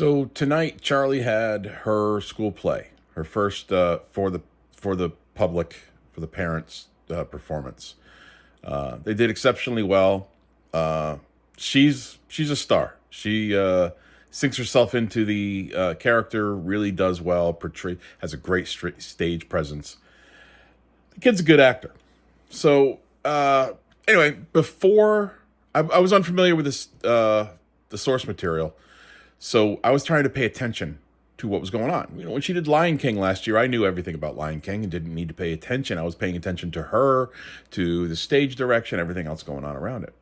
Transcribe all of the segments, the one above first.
So tonight, Charlie had her school play, her first for the public, for the parents performance. They did exceptionally well. Uh, she's a star. She sinks herself into the character, really does well. Portray has a great stage presence. The kid's a good actor. So anyway, before I was unfamiliar with the source material. So I was trying to pay attention to what was going on. When she did Lion King last year, I knew everything about Lion King and didn't need to pay attention. I was paying attention to her, to the stage direction, everything else going on around it.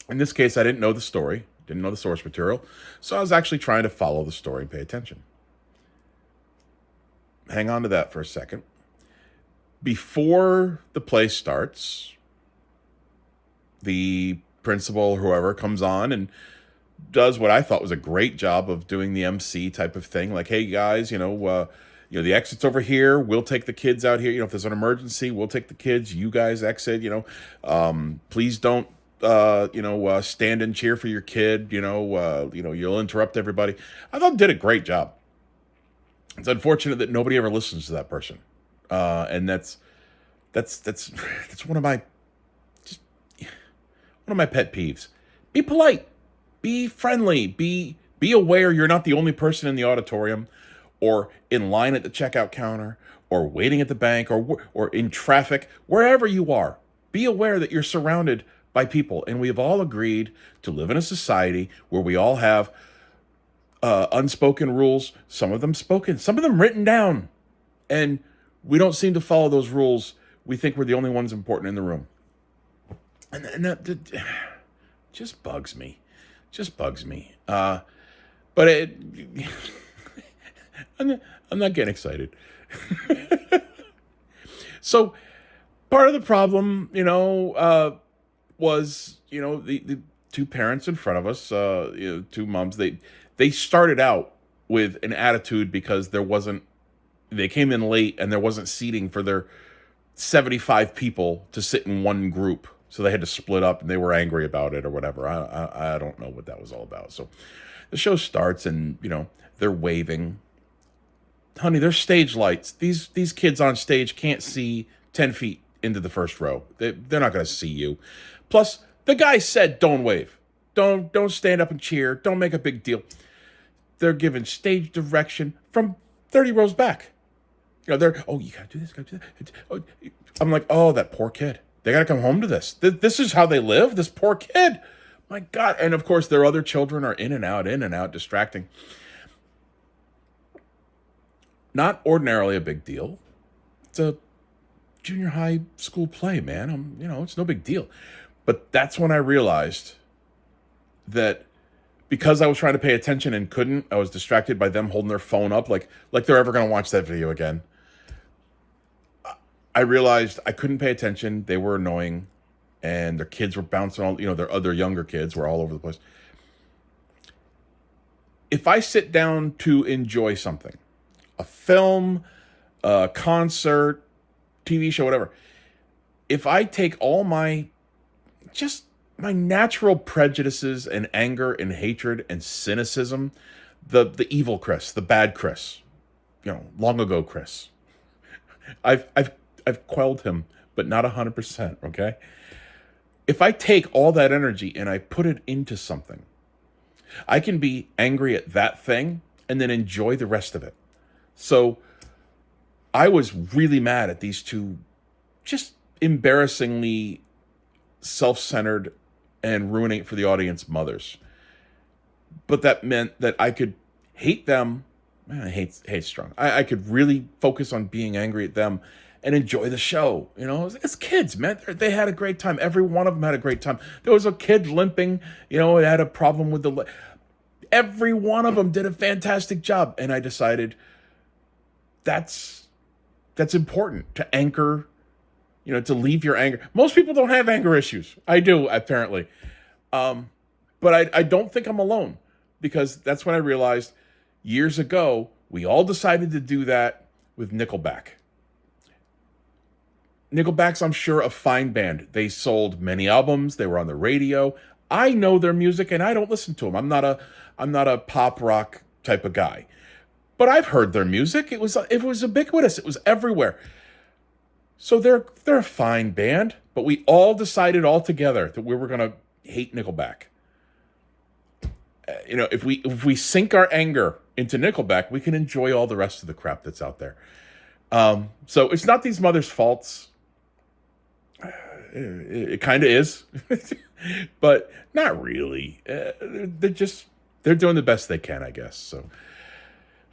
In this case, I didn't know the story, didn't know the source material, so I was actually trying to follow the story and pay attention. Hang on to that for a second. Before the play starts, the principal or whoever comes on and does what I thought was a great job of doing the MC type of thing. Like, hey guys, the exit's over here. We'll take the kids out here. If there's an emergency, we'll take the kids. You guys exit. Please don't. Stand and cheer for your kid. You'll interrupt everybody. I thought did a great job. It's unfortunate that nobody ever listens to that person, and that's one of my just one of my pet peeves. Be polite. Be friendly. Be aware you're not the only person in the auditorium or in line at the checkout counter or waiting at the bank or in traffic, wherever you are. Be aware that you're surrounded by people, and we have all agreed to live in a society where we all have unspoken rules, some of them spoken, some of them written down, and we don't seem to follow those rules. We think we're the only ones important in the room. And that just bugs me. Just bugs me. But I'm not getting excited. So part of the problem, was the two parents in front of us, two moms. They started out with an attitude because they came in late and there wasn't seating for their 75 people to sit in one group. So they had to split up and they were angry about it or whatever. I don't know what that was all about. So the show starts and, they're waving. Honey, there's stage lights. These kids on stage can't see 10 feet into the first row. They're not going to see you. Plus, the guy said don't wave. Don't stand up and cheer. Don't make a big deal. They're given stage direction from 30 rows back. You got to do this, got to do that. Oh, I'm like, oh, that poor kid. They got to come home to this. This is how they live? This poor kid. My God. And of course, their other children are in and out, distracting. Not ordinarily a big deal. It's a junior high school play, man. It's no big deal. But that's when I realized that because I was trying to pay attention and couldn't, I was distracted by them holding their phone up like they're ever going to watch that video again. I realized I couldn't pay attention. They were annoying, and their kids were bouncing all. Their other younger kids were all over the place. If I sit down to enjoy something, a film, a concert, TV show, whatever, if I take all my natural prejudices and anger and hatred and cynicism, the evil Chris, the bad Chris, long ago Chris, I've quelled him, but not 100%. Okay, if I take all that energy and I put it into something, I can be angry at that thing and then enjoy the rest of it. So I was really mad at these two just embarrassingly self-centered and ruining it for the audience mothers. But that meant that I could hate them. Man, hate strong. I could really focus on being angry at them and enjoy the show. It's kids, man. They had a great time. Every one of them had a great time. There was a kid limping, it had a problem with every one of them did a fantastic job. And I decided that's important to anchor, to leave your anger. Most people don't have anger issues. I do, apparently. But I don't think I'm alone, because that's when I realized years ago, we all decided to do that with Nickelback. Nickelback's, I'm sure, a fine band. They sold many albums. They were on the radio. I know their music and I don't listen to them. I'm not a pop rock type of guy. But I've heard their music. It was ubiquitous. It was everywhere. So they're a fine band, but we all decided all together that we were gonna hate Nickelback. If we sink our anger into Nickelback, we can enjoy all the rest of the crap that's out there. So it's not these mothers' faults. It kind of is, but not really. They're doing the best they can, I guess. So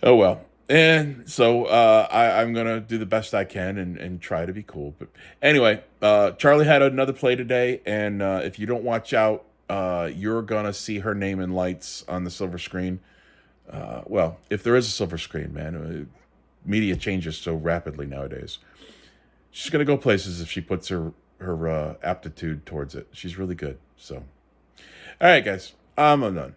oh well. And so I'm gonna do the best I can and try to be cool. But anyway, Charlie had another play today, and if you don't watch out, you're gonna see her name in lights on the silver screen. Well, if there is a silver screen, man, media changes so rapidly nowadays. She's gonna go places if she puts her aptitude towards it. She's really good. So, all right, guys, I'm done.